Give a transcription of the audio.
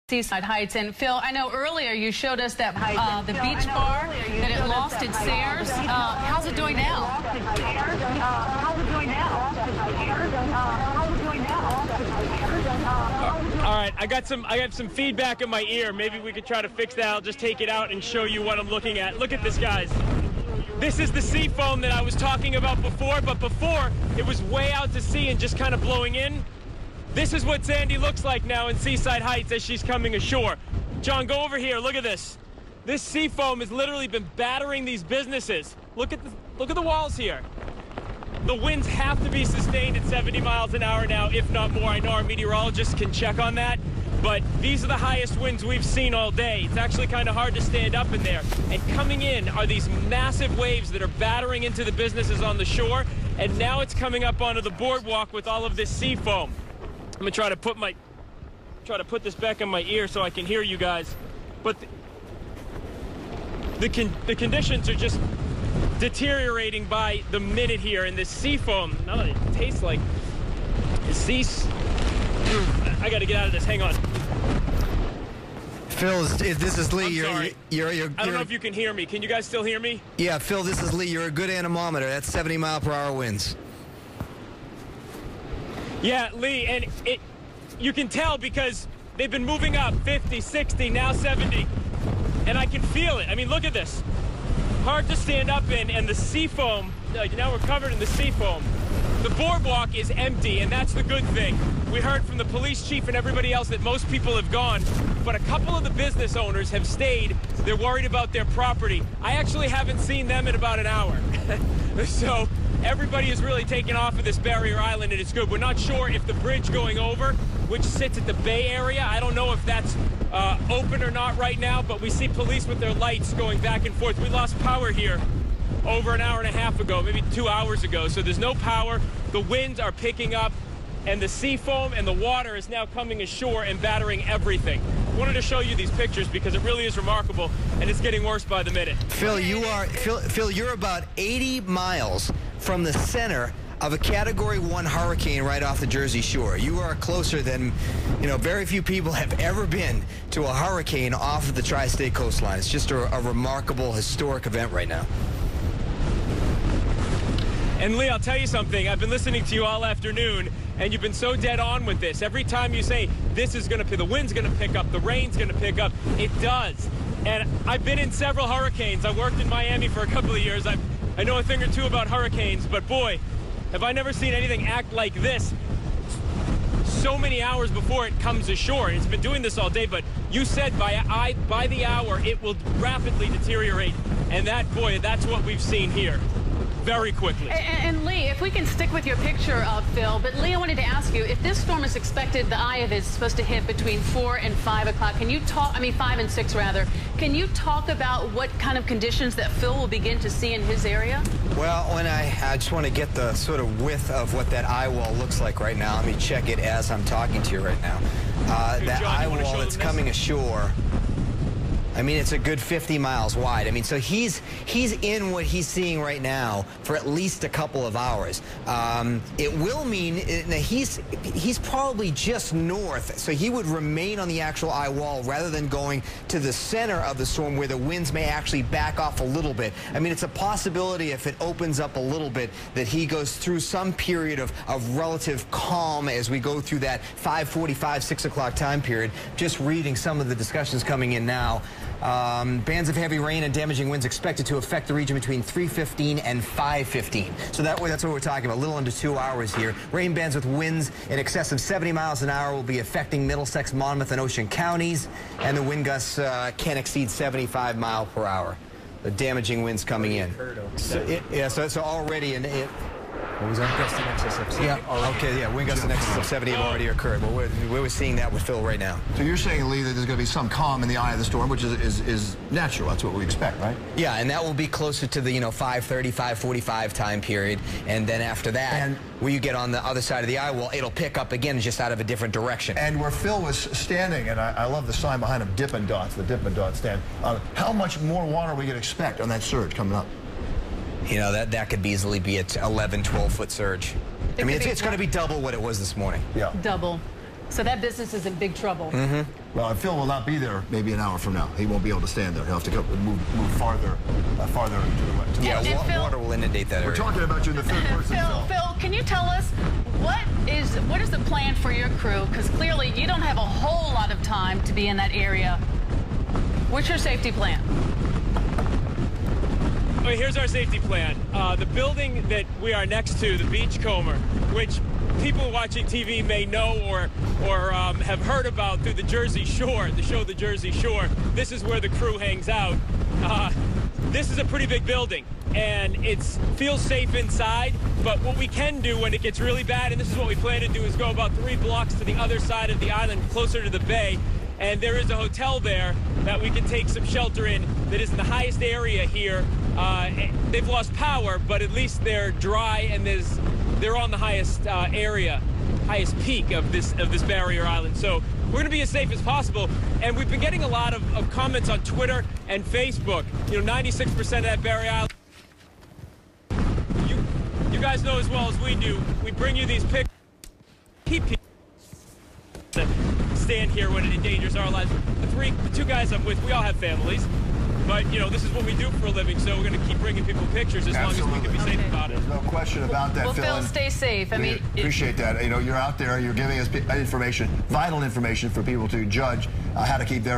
Seaside Heights. And Phil, I know earlier you showed us that the beach bar that it lost its stairs. How's it doing now? All right, I have some feedback in my ear. Maybe we could try to fix that. I'll just take it out and show you what I'm looking at. Look at this, guys. This is the sea foam that I was talking about before, but before it was way out to sea and just kind of blowing in. This is what Sandy looks like now in Seaside Heights as she's coming ashore. John, go over here. Look at this. This sea foam has literally been battering these businesses. Look at the walls here. The winds have to be sustained at 70 miles an hour now, if not more. I know our meteorologists can check on that, but these are the highest winds we've seen all day. It's actually kind of hard to stand up in there. And coming in are these massive waves that are battering into the businesses on the shore, and now it's coming up onto the boardwalk with all of this sea foam. I'm gonna try to put this back in my ear so I can hear you guys. But the conditions are just deteriorating by the minute here, and this sea foam, now that it tastes like I gotta get out of this. Hang on. Phil, this is Lee. I don't know if you can hear me. Can you guys still hear me? Yeah, Phil, this is Lee. You're a good anemometer. That's 70-mile-per-hour winds. Yeah, Lee, and you can tell because they've been moving up 50, 60, now 70, and I can feel it. I mean, look at this. Hard to stand up in, and the sea foam, like now we're covered in the sea foam. The boardwalk is empty, and that's the good thing. We heard from the police chief and everybody else that most people have gone, but a couple of the business owners have stayed. They're worried about their property. I actually haven't seen them in about an hour. So everybody is really taking off of this barrier island, and it's good. We're not sure if the bridge going over, which sits at the Bay Area, I don't know if that's open or not right now, but we see police with their lights going back and forth. We lost power here over an hour and a half ago, maybe 2 hours ago, so there's no power. The winds are picking up, and the sea foam and the water is now coming ashore and battering everything. I wanted to show you these pictures because it really is remarkable, and it's getting worse by the minute. Phil, you're about 80 miles from the center of a Category 1 hurricane right off the Jersey Shore. You are closer than, very few people have ever been to a hurricane off of the tri-state coastline. It's just a remarkable, historic event right now. And Lee, I'll tell you something. I've been listening to you all afternoon, and you've been so dead on with this. Every time you say, the wind's going to pick up, the rain's going to pick up, it does. And I've been in several hurricanes. I worked in Miami for a couple of years. I know a thing or two about hurricanes, but boy, have I never seen anything act like this so many hours before it comes ashore. It's been doing this all day, but you said by the hour it will rapidly deteriorate, and that's what we've seen here. Very quickly. And Lee, if we can stick with your picture, Phil, but Lee, I wanted to ask you, if this storm is expected, the eye of it is supposed to hit between 4 and 5 o'clock, can you talk, 5 and 6 rather, can you talk about what kind of conditions that Phil will begin to see in his area? Well, I just want to get the sort of width of what that eye wall looks like right now. Let me check it as I'm talking to you right now. That eye wall that's coming ashore, it's a good 50 miles wide. So he's in what he's seeing right now for at least a couple of hours. It will mean he's probably just north, so he would remain on the actual eye wall rather than going to the center of the storm where the winds may actually back off a little bit. It's a possibility if it opens up a little bit that he goes through some period of relative calm as we go through that 5:45, 6 o'clock time period. Just reading some of the discussions coming in now. Bands of heavy rain and damaging winds expected to affect the region between 3:15 and 5:15. So that's what we're talking about, a little under 2 hours here. Rain bands with winds in excess of 70 miles an hour will be affecting Middlesex, Monmouth, and Ocean counties, and the wind gusts can exceed 75 miles per hour. The damaging winds coming in. So already what was that? Gust in excess of 70. Yeah, okay, yeah, wind gusts in excess of 70 have already occurred. Well, we're seeing that with Phil right now. So you're saying, Lee, that there's going to be some calm in the eye of the storm, which is natural. That's what we expect, right? Yeah, and that will be closer to the 5:30, 5:45 time period, and then after that, when you get on the other side of the eye wall, it'll pick up again, just out of a different direction. And where Phil was standing, and I love the sign behind him, Dippin' Dots, the Dippin' Dots stand. How much more water are we going to expect on that surge coming up? That could easily be an 11, 12-foot surge. It's going to be double what it was this morning. Yeah. Double. So that business is in big trouble. Well, Phil will not be there maybe an hour from now. He won't be able to stand there. He'll have to go move farther to the west. Yeah, And Phil, water will inundate that area. We're talking about you in the third person. Phil, can you tell us what is the plan for your crew? Because clearly you don't have a whole lot of time to be in that area. What's your safety plan? Okay, here's our safety plan. The building that we are next to, the Beachcomber, which people watching TV may know or have heard about through the Jersey Shore, the show The Jersey Shore. This is where the crew hangs out. This is a pretty big building, and it feels safe inside, but what we can do when it gets really bad, and this is what we plan to do, is go about 3 blocks to the other side of the island, closer to the bay, and there is a hotel there that we can take some shelter in that is in the highest area here. They've lost power, but at least they're dry, and they're on the highest highest peak of this barrier island. So we're going to be as safe as possible. And we've been getting a lot of comments on Twitter and Facebook. You know, 96% of that barrier island. You guys know as well as we do. We bring you these pictures. Keep people that stand here when it endangers our lives. The 2 guys I'm with, we all have families. But, you know, this is what we do for a living, so we're going to keep bringing people pictures as long as we can be safe about it. There's no question about that, Well, Phil. Phil, stay safe. I mean, appreciate that. You know, you're out there, you're giving us information, vital information for people to judge how to keep their